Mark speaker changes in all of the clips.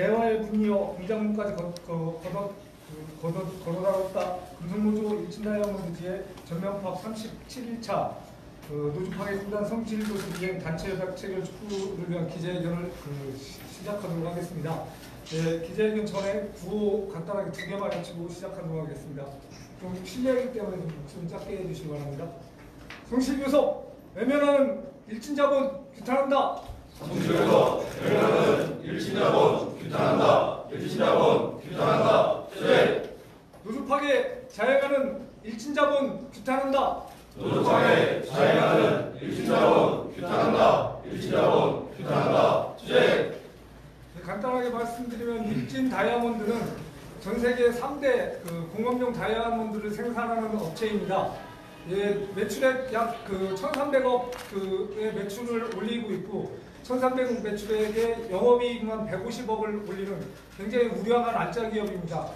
Speaker 1: 대화의 분이여 공장문까지 거둬다뤘다. 금속노조 일진다이아몬드지의 전면파업 37일차 노조 파괴 군단 성질도시 비행 단체 협약 체결 촉구를 위한 기자회견을 시작하도록 하겠습니다. 네, 기자회견 전에 구호 간단하게 2개만 해치고 시작하도록 하겠습니다. 좀 실례이기 때문에 좀 목소리 작게 해주시기 바랍니다. 성실교섭 외면하는 일진자본 규탄한다.
Speaker 2: 성실교섭 외면하는 일진자본 규탄한다. 일진자본 규탄한다. 네.
Speaker 1: 노조 파괴 자행하는 일진자본 규탄한다.
Speaker 2: 노조 파괴 자행하는 일진자본 규탄한다. 일진자본 규탄한다. 네.
Speaker 1: 간단하게 말씀드리면 일진 다이아몬드는 전 세계 3대 공업용 다이아몬드를 생산하는 업체입니다. 예, 매출액 약 1,300억의 매출을 올리고 있고 1,300억 매출액에 영업이익만 150억을 올리는 굉장히 우량한 알짜 기업입니다.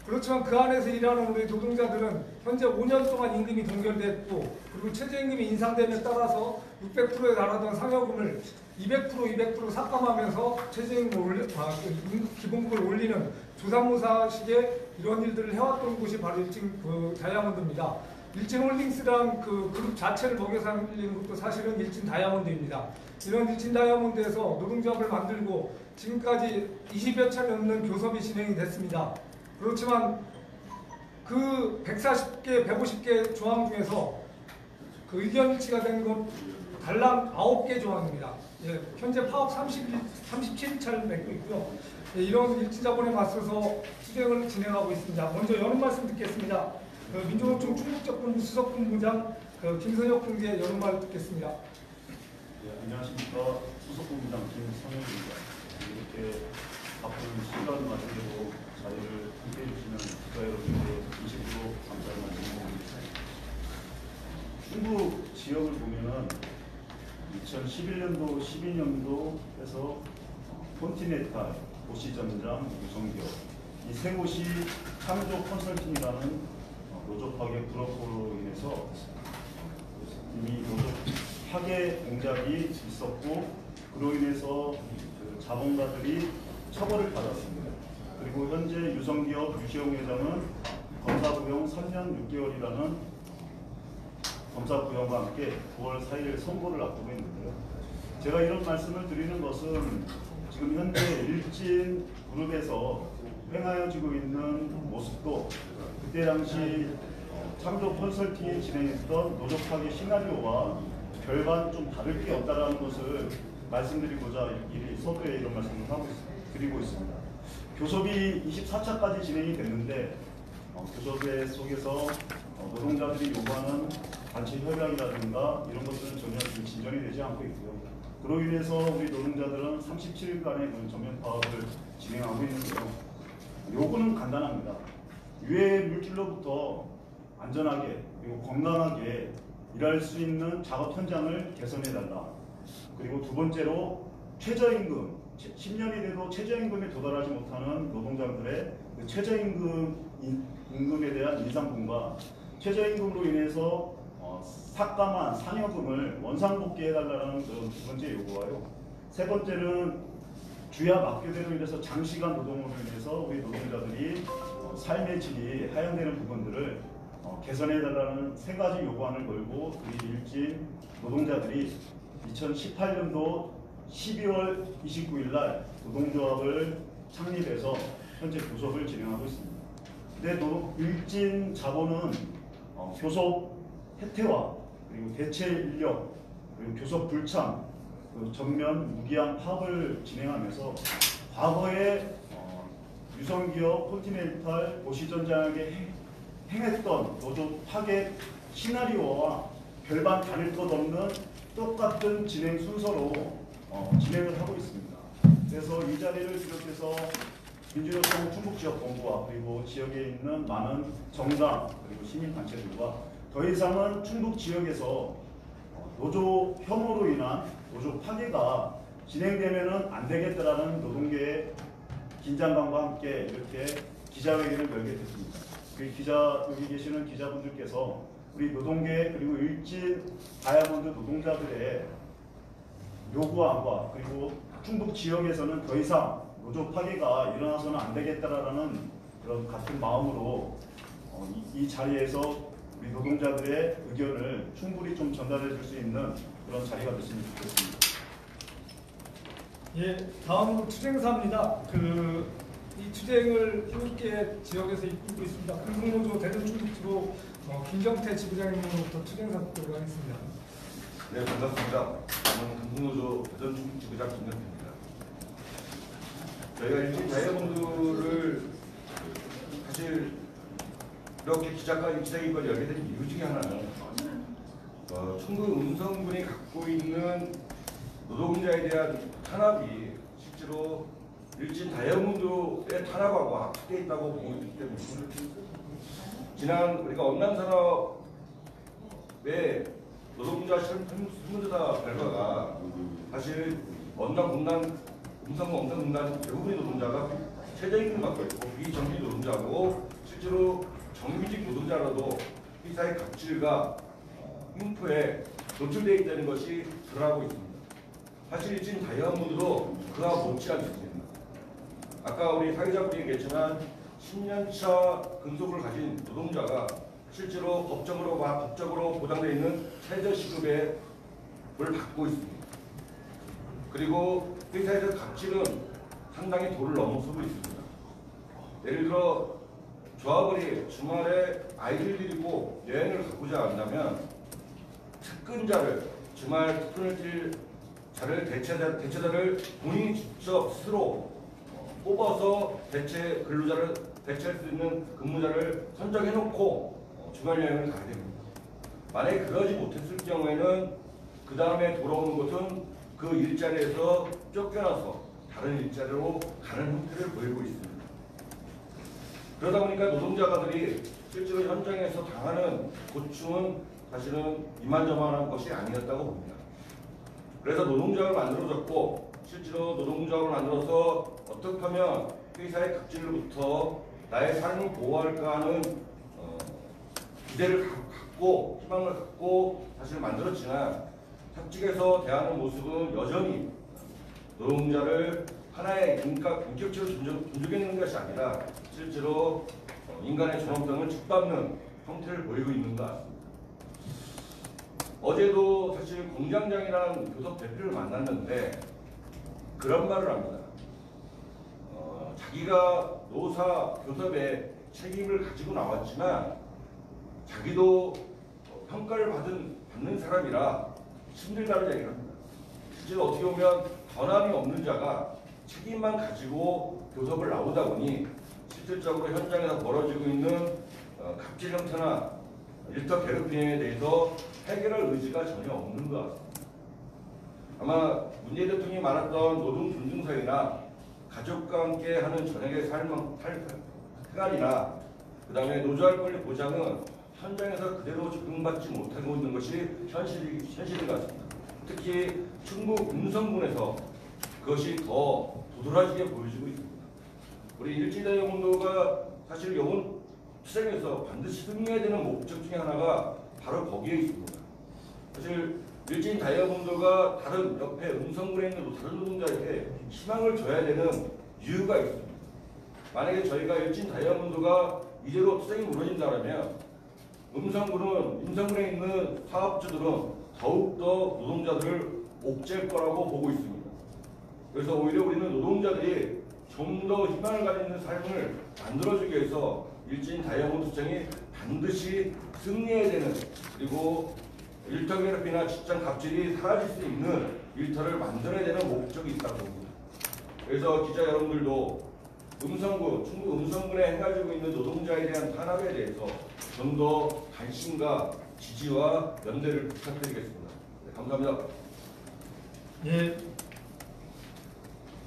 Speaker 1: 그렇지만 그 안에서 일하는 우리 노동자들은 현재 5년 동안 임금이 동결됐고 그리고 최저임금이 인상됨에 따라서 600%에 달하던 상여금을 200% 삭감하면서 최저임금을 기본급을 올리는 조삼모사식의 이런 일들을 해왔던 곳이 바로 일진 다이아몬드입니다. 일진홀딩스란 그룹 자체를 먹여 살리는 것도 사실은 일진 다이아몬드입니다. 이런 일진 다이아몬드에서 노동조합을 만들고 지금까지 20여 차례 넘는 교섭이 진행이 됐습니다. 그렇지만 그 140개, 150개 조항 중에서 그 의견 일치가 된 것 달랑 9개 조항입니다. 예, 현재 파업 37일차를 맺고 있고요. 예, 이런 일진자본에 맞서서 투쟁을 진행하고 있습니다. 먼저 여론 말씀 듣겠습니다. 민주노총 충북적본부 수석본부장 김선혁 총재 여론 말 듣겠습니다.
Speaker 3: 네, 안녕하십니까. 수석본부장 김선혁입니다. 이렇게 바쁜 시간 마치고 자리를 함께해 주시는 기자 여러분께 진심으로 감사를 말씀드립니다. 충북 지역을 보면은 2011년도, 12년도 해서 콘티넨탈, 도시전장, 유성기업 이 세 곳이 창조 컨설팅이라는 노조 파괴 브로커로 인해서 이미 노조 파괴 공작이 있었고 그로 인해서 그 자본가들이 처벌을 받았습니다. 그리고 현재 유성기업 유시영 회장은 검사구형 3년 6개월이라는 검사구형과 함께 9월 4일 선고를 앞두고 있는데요. 제가 이런 말씀을 드리는 것은 지금 현재 일진 그룹에서 횡하여지고 있는 모습도 그때 당시 창조 컨설팅이 진행했던 노조 파괴 시나리오와 별반 좀 다를 게 없다라는 것을 말씀드리고자 서두에 이런 말씀을 드리고 있습니다. 교섭이 24차까지 진행이 됐는데 교섭회 속에서 노동자들이 요구하는 단체 협약이라든가 이런 것들은 전혀 진전이 되지 않고 있고요. 그로 인해서 우리 노동자들은 37일간의 전면 파업을 진행하고 있는데요. 요구는 간단합니다. 유해 물질로부터 안전하게 그리고 건강하게 일할 수 있는 작업 현장을 개선해달라. 그리고 두 번째로 최저임금, 10년이 돼도 최저임금에 도달하지 못하는 노동자들의 그 최저임금에 대한 인상분과 최저임금으로 인해서 삭감한 상여금을 원상복귀해달라는 두 번째 요구와요. 세 번째는 주야 막교대로 인해서 장시간 노동으로 인해서 우리 노동자들이 삶의 질이 하향되는 부분들을 개선해달라는 세 가지 요구안을 걸고 우리 일진 노동자들이 2018년도 12월 29일 날 노동조합을 창립해서 현재 교섭을 진행하고 있습니다. 근데 일진 자본은 교섭 혜태화 그리고 대체 인력 그리고 교섭 불참 전면 무기한 파업을 진행하면서 과거에 유성기업 콘티넨탈 도시전장에게 행했던 노조 파괴 시나리오와 별반 다를 것 없는 똑같은 진행 순서로 진행을 하고 있습니다. 그래서 이 자리를 비롯해서 민주노총 충북지역본부와 그리고 지역에 있는 많은 정당 그리고 시민단체들과 더 이상은 충북 지역에서 노조 혐오로 인한 노조 파괴가 진행되면은 안 되겠다라는 노동계의 긴장감과 함께 이렇게 기자회견을 열게 됐습니다. 여기 계시는 기자분들께서 우리 노동계 그리고 일진 다이아몬드 노동자들의 요구안과 그리고 충북 지역에서는 더 이상 노조 파괴가 일어나서는 안 되겠다라는 그런 같은 마음으로 이 자리에서 우리 노동자들의 의견을 충분히 좀 전달해 줄 수 있는 그런 자리가 됐으면 좋겠습니다.
Speaker 1: 예, 다음으로 투쟁사입니다. 이 투쟁을 힘있게 지역에서 이끌고 있습니다. 금속노조 대전충북지로 김경태 지부장님으로부터 투쟁사 듣도록 하겠습니다.
Speaker 2: 네, 반갑습니다. 저는 금속노조 대전충북지부장 김경태입니다. 저희가 일진 다이아몬드를 사실 이렇게 기자회견을 열게 된 이유 중에 하나는 충북 음성군이 갖고 있는 노동자에 대한 탄압이 실제로 일진 다이아몬드의 탄압하고 합치되어 있다고 보고 있기 때문입니다. 지난 우리가 언남산업의 노동자 설문조사 결과가 사실 음성군 언남군단 대부분의 노동자가 최저임금을 받고 있고 비정규직 노동자고 실제로 정규직 노동자라도 회사의 갑질과 흉포에 노출되어 있다는 것이 드러나고 있습니다. 사실 일진 다이아몬드도 그와 못지않습니다. 아까 우리 사회자분이 얘기했지만 10년차 근속을 가진 노동자가 실제로 법적으로 보장되어 있는 최저시급을 받고 있습니다. 그리고 회사에서 갑질은 상당히 도를 넘어서고 있습니다. 예를 들어 조합원이 주말에 아이를 데리고 여행을 가고자 한다면 특근자를 주말 특근을 뛸 자를 대체자를 본인이 직접 스스로 뽑아서 대체 근로자를 대체할 수 있는 근무자를 선정해놓고 주말 여행을 가야 됩니다. 만약에 그러지 못했을 경우에는 그 다음에 돌아오는 것은 그 일자리에서 쫓겨나서 다른 일자리로 가는 형태를 보이고 있습니다. 그러다 보니까 노동자들이 실제로 현장에서 당하는 고충은 사실은 이만저만한 것이 아니었다고 봅니다. 그래서 노동조합을 만들어졌고 실제로 노동조합을 만들어서 어떻게 하면 회사의 갑질로부터 나의 삶을 보호할까 하는 기대를 갖고 희망을 갖고 사실 만들었지만 사측에서 대하는 모습은 여전히 노동자를 하나의 인격체로 존중하는 것이 아니라 실제로 인간의 존엄성을 짓밟는 형태를 보이고 있는 것 같습니다. 어제도 사실 공장장이라는 교섭 대표를 만났는데 그런 말을 합니다. 자기가 노사 교섭에 책임을 가지고 나왔지만 자기도 평가를 받는 사람이라 힘들다는 얘기를 합니다. 실제로 어떻게 보면 권한이 없는 자가 책임만 가지고 교섭을 나오다 보니 실질적으로 현장에서 벌어지고 있는 갑질 형태나 일터 괴롭힘에 대해서 해결할 의지가 전혀 없는 것 같습니다. 아마 문재인 대통령이 말했던 노동 존중사회나 가족과 함께 하는 저녁의 생활이나 그 다음에 노조할 권리 보장은 현장에서 그대로 적용받지 못하고 있는 것이 현실인 것 같습니다. 특히 충북 음성군에서 그것이 더 도드라지게 보여지고 있습니다. 우리 일진다이아몬드가 사실 이번 투쟁에서 반드시 승리해야 되는 목적 중에 하나가 바로 거기에 있습니다. 사실 일진 다이아몬드가 다른 옆에 음성군에 있는 다른 노동자에게 희망을 줘야 되는 이유가 있습니다. 만약에 저희가 일진 다이아몬드가 이대로 투쟁이 무너진다면 음성군에 있는 사업주들은 더욱더 노동자들을 옥죄할 거라고 보고 있습니다. 그래서 오히려 우리는 노동자들이 좀 더 희망을 가지는 삶을 만들어주기 위해서 일진 다이아몬드 투쟁이 반드시 승리해야 되는, 그리고 일터 괴롭힘이나 직장 갑질이 사라질 수 있는 일터를 만들어야 되는 목적이 있다고 봅니다. 그래서 기자 여러분들도 충북 음성군에 행해지고 있는 노동자에 대한 탄압에 대해서 좀 더 관심과 지지와 연대를 부탁드리겠습니다. 네, 감사합니다.
Speaker 1: 예.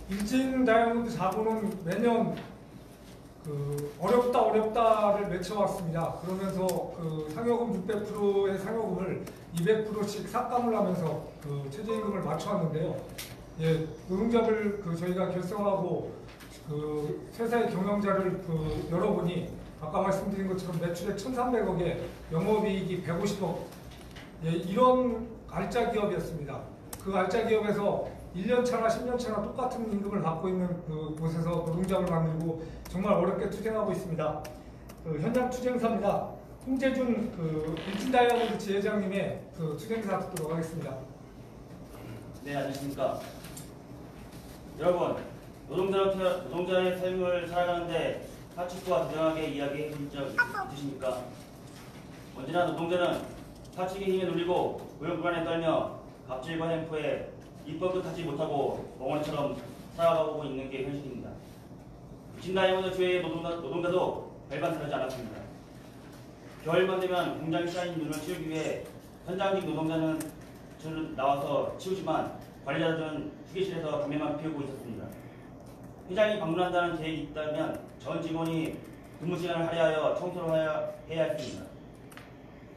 Speaker 1: 일진 다이아몬드 자부는 매년 어렵다를 외쳐왔습니다. 그러면서 상여금 600%의 상여금을 200%씩 삭감을 하면서 최저임금을 맞춰왔는데요. 예, 노동조합을 저희가 결성하고 회사의 경영자를 열어보니 아까 말씀드린 것처럼 매출액 1,300억에 영업이익이 150억, 예, 이런 알짜 기업이었습니다. 그 알짜 기업에서 1년차나 10년차나 똑같은 임금을 받고 있는 그 곳에서 노동자를 만들고 정말 어렵게 투쟁하고 있습니다. 그 현장 투쟁사입니다. 홍재준 그 일진다이아몬드 지회장님의 그 투쟁사 듣도록 하겠습니다.
Speaker 4: 네, 안녕하십니까. 여러분, 노동자의 삶을 살아가는데 사측과 다정하게 이야기해 본 적 있으십니까? 언제나 노동자는 사측의 힘에 눌리고 고용불안에 떨며 갑질과 햄프에 입법도 타지 못하고 멍어리처럼 살아가고 있는 게 현실입니다. 일진다이아몬드 지회의 노동자도 별반 다르지 않았습니다. 겨울만 되면 공장이 쌓인 눈을 치우기 위해 현장직 노동자는 나와서 치우지만 관리자들은 휴게실에서 담배만 피우고 있었습니다. 회장이 방문한다는 계획이 있다면 전 직원이 근무 시간을 할애하여 청소를 해야 했습니다.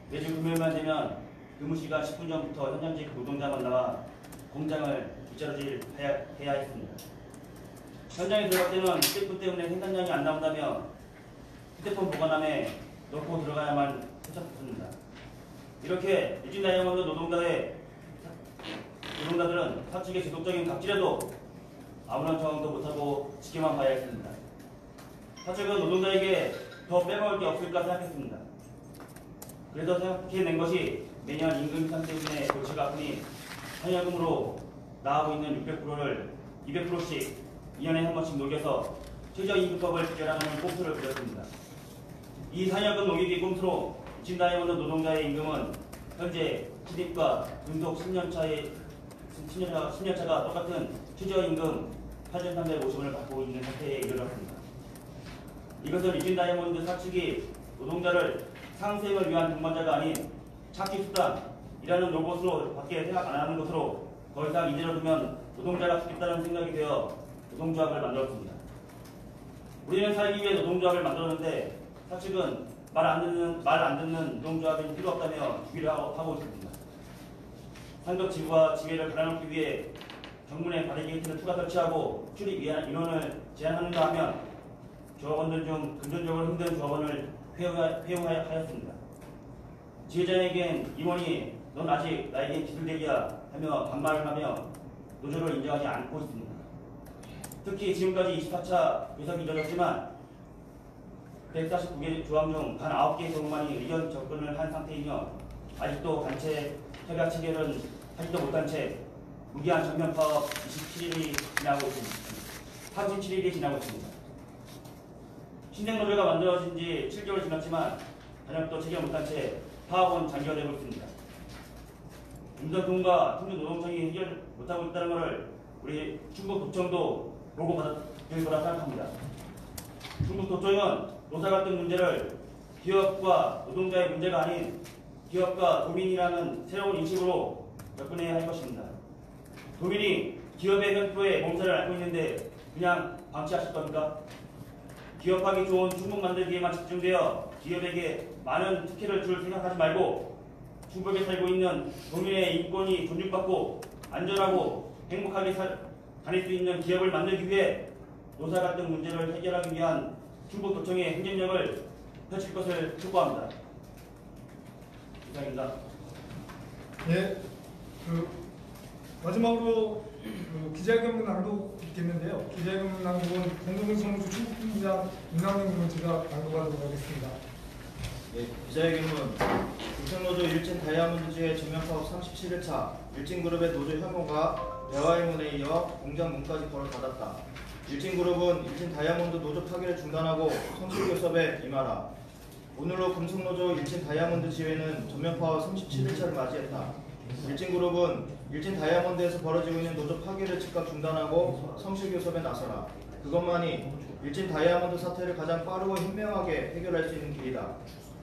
Speaker 4: 매주 금요일만 되면 근무 시간 10분 전부터 현장직 노동자만 나와 공장을 빗자루질해야 했습니다. 현장에 들어갈 때는 휴대폰 때문에 생산량이 안 나온다며 휴대폰 보관함에 넣고 들어가야만 했었습니다. 이렇게 일진다이아몬드 노동자들은 사측의 지속적인 갑질에도 아무런 저항도 못하고 지켜만 봐야 했습니다. 사측은 노동자에게 더 빼먹을 게 없을까 생각했습니다. 그래서 생각해낸 것이 매년 임금 인상 때문에 골치가 아프니 상여금으로 나가고 있는 600%를 200%씩 2년에 한 번씩 녹여서 최저임금법을 비결하는 꼼수를 부렸습니다. 이 상여금 녹이기 꼼수로 일진다이아몬드 노동자의 임금은 현재 신입과 근속 10년차가 똑같은 최저임금 8,350원을 받고 있는 상태에 이르렀습니다. 이것은 일진다이아몬드 사측이 노동자를 상생을 위한 동반자가 아닌 착취 수단이라는 로봇으로 밖에 생각 안 하는 것으로 더 이상 이대로 두면 노동자가 죽겠다는 생각이 되어 노동조합을 만들었습니다. 우리는 살기 위해 노동조합을 만들었는데 사측은 말 안 듣는 노동조합이 필요 없다며 주기를 하고 있습니다. 상급 지부와 지회를 갈아놓기 위해 정문에 바리게이트를 추가 설치하고 출입 인원을 제한하는가 하면 조합원들 중 금전적으로 힘든 조합원을 회유하였습니다. 지회장에겐 임원이 넌 아직 나에겐 기술대기야 하며 반말을 하며 노조를 인정하지 않고 있습니다. 특히 지금까지 24차 요석이 이뤄졌지만 149개 조항 중 단 9개 조항만이 의견 접근을 한 상태이며 아직도 단체 협약 체결은 하지도 못한 채 무기한 전면 파업 27일이 지나고 있습니다. 신생노조가 만들어진 지 7개월 지났지만 단협도 체결 못한 채 파업은 장기화되고 있습니다. 임선동과 충주노동청이 해결 못하고 있다는 것을 우리 충북도청도 보고받을 거라 생각합니다. 충북도청은 노사갈등 문제를 기업과 노동자의 문제가 아닌 기업과 도민이라는 새로운 인식으로 접근해야 할 것입니다. 도민이 기업의 횡포에 몸살을 앓고 있는데 그냥 방치하실 겁니까? 기업하기 좋은 충북 만들기에만 집중되어 기업에게 많은 특혜를 줄 생각하지 말고 충북에 살고 있는 도민의 인권이 존중받고 안전하고 행복하게 다닐 수 있는 기업을 만들기 위해 노사갈등 문제를 해결하기 위한 충북도청의 행정력을 펼칠 것을 촉구합니다. 이상입니다.
Speaker 1: 네, 마지막으로 기자회견문 낭독 있겠는데요. 기자회견문 낭독은 공동성주 충북본부장 윤상민 의원제가 낭독하도록 하겠습니다.
Speaker 5: 네, 기자회견문 금성노조 일진다이아몬드지회 전면파업 37일차 일진그룹의 노조 혐오가 대화의문에 이어 공장 문까지 걸어닫았다. 일진그룹은 일진다이아몬드 노조 파기를 중단하고 성실교섭에 임하라. 오늘로 금속노조 일진다이아몬드지회는 전면파업 37일차를 맞이했다. 일진그룹은 일진다이아몬드에서 벌어지고 있는 노조 파기를 즉각 중단하고 성실교섭에 나서라. 그것만이 일진다이아몬드 사태를 가장 빠르고 현명하게 해결할 수 있는 길이다.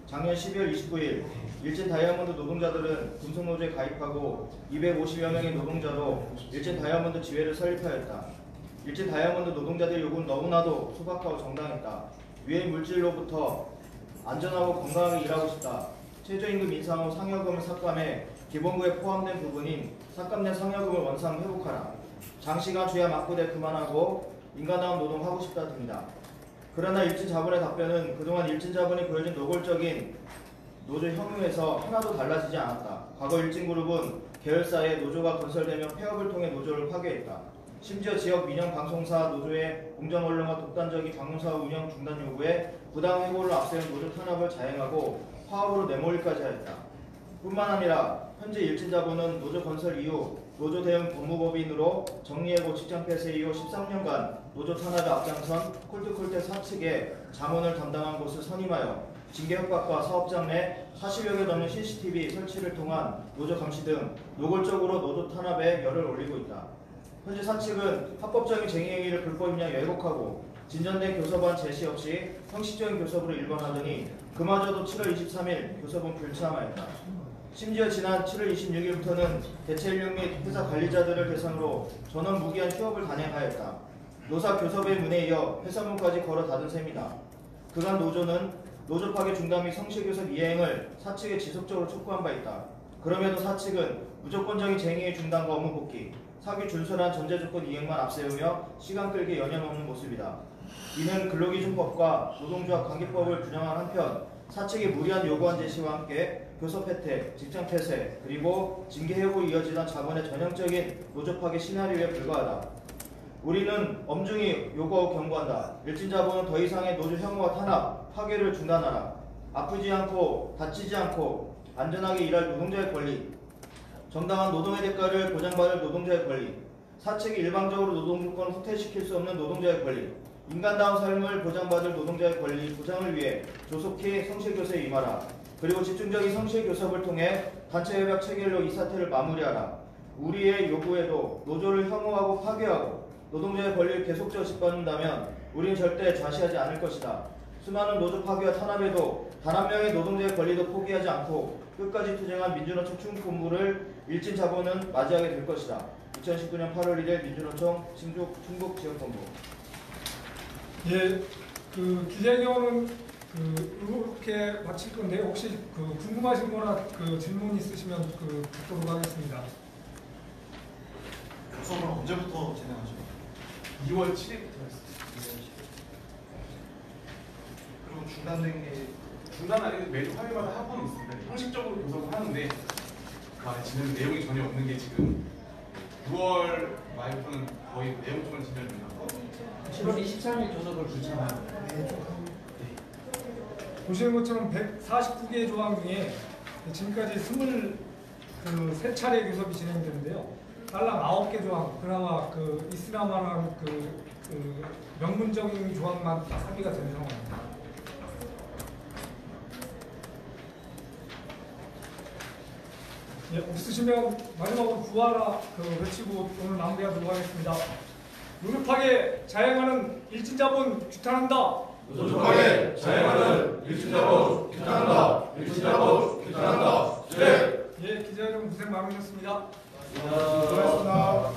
Speaker 5: 작년 12월 29일 일진다이아몬드 노동자들은 금속노조에 가입하고 250여 명의 노동자로 일진다이아몬드 지회를 설립하였다. 일진다이아몬드 노동자들의 요구는 너무나도 소박하고 정당했다. 유해 물질로부터 안전하고 건강하게 일하고 싶다. 최저임금 인상 후 상여금을 삭감해 기본급에 포함된 부분인 삭감된 상여금을 원상 회복하라. 장시간 주야 맞고대 그만하고 인간다운 노동하고 싶다 등이다. 그러나 일진자본의 답변은 그동안 일진자본이 보여준 노골적인 노조 혐오에서 하나도 달라지지 않았다. 과거 일진그룹은 계열사에 노조가 건설되며 폐업을 통해 노조를 파괴했다. 심지어 지역 민영 방송사 노조의 공정 언론과 독단적인 방송사 운영 중단 요구에 부당 해고를 앞세운 노조 탄압을 자행하고 파업으로 내몰리까지 하였다. 뿐만 아니라 현재 일진자본은 노조 건설 이후 노조 대응 법무법인으로 정리해고 직장 폐쇄 이후 13년간 노조 탄압에 앞장선 콜트콜텍 사측의 자문을 담당한 곳을 선임하여 징계 협박과 사업장 내 40여 개 넘는 CCTV 설치를 통한 노조 감시 등 노골적으로 노조 탄압에 열을 올리고 있다. 현재 사측은 합법적인 쟁의행위를 불법이냐 왜곡하고 진전된 교섭안 제시 없이 형식적인 교섭으로 일관하더니 그마저도 7월 23일 교섭은 불참하였다. 심지어 지난 7월 26일부터는 대체 인력 및 회사 관리자들을 대상으로 전원 무기한 휴업을 단행하였다. 노사 교섭의 문에 이어 회사문까지 걸어 닫은 셈이다. 그간 노조는 노조 파괴 중단 및 성실교섭 이행을 사측에 지속적으로 촉구한 바 있다. 그럼에도 사측은 무조건적인 쟁의의 중단과 업무 복귀, 사기 준수한 전제 조건 이행만 앞세우며 시간 끌기 연연없는 모습이다. 이는 근로기준법과 노동조합 관계법을 규정한 한편 사측의 무리한 요구안 제시와 함께 교섭 혜택, 직장 폐쇄, 그리고 징계 해고로 이어지던 자본의 전형적인 노조 파괴 시나리오에 불과하다. 우리는 엄중히 요구하고 경고한다. 일진자본은 더 이상의 노조 혐오와 탄압, 파괴를 중단하라. 아프지 않고 다치지 않고 안전하게 일할 노동자의 권리, 정당한 노동의 대가를 보장받을 노동자의 권리, 사측이 일방적으로 노동조건을 후퇴시킬 수 없는 노동자의 권리, 인간다운 삶을 보장받을 노동자의 권리 보장을 위해 조속히 성실교섭에 임하라. 그리고 집중적인 성실교섭을 통해 단체협약 체결로 이 사태를 마무리하라. 우리의 요구에도 노조를 혐오하고 파괴하고 노동자의 권리를 계속적으로 짓밟는다면 우리는 절대 좌시하지 않을 것이다. 수많은 노조 파괴와 탄압에도 단 한 명의 노동자의 권리도 포기하지 않고 끝까지 투쟁한 민주노총 충북본부를 일진자본은 맞이하게 될 것이다. 2019년 8월 1일 민주노총 충북 지역본부.
Speaker 1: 예, 그 기자회견은 이렇게 마칠 건데 혹시 궁금하신 거나 질문 있으시면 듣도록 하겠습니다.
Speaker 6: 수업은 언제부터 진행하죠?
Speaker 7: 2월 7일부터 했어요.
Speaker 6: 그리고 중단된 게
Speaker 7: 중단 아니고 매주 화요일마다 학원이 있습니다. 형식적으로 교섭을 하는데 그 안에 진행 내용이 전혀 없는 게 지금 9월 말부터는 거의 내용 쪽은 진행됩니다.
Speaker 8: 7월 23일 교섭을 불참합니다.
Speaker 1: 보시는 것처럼 149개의 조항 중에 지금까지 23차례 교섭이 진행되는데요. 딸랑 9개 조항, 그나마 있으나마한 명문적인 조항만 다 합의가 된 상황입니다. 예, 없으시면 마지막으로 구하라 외치고 오늘 마무리하도록 하겠습니다. 노조파괴 자행하는 일진자본 규탄한다.
Speaker 2: 노조파괴 자행하는 일진자본 규탄한다. 일진자본 규탄한다.
Speaker 1: 예, 기자여러분 고생 많으셨습니다.
Speaker 3: 수고하셨습니다.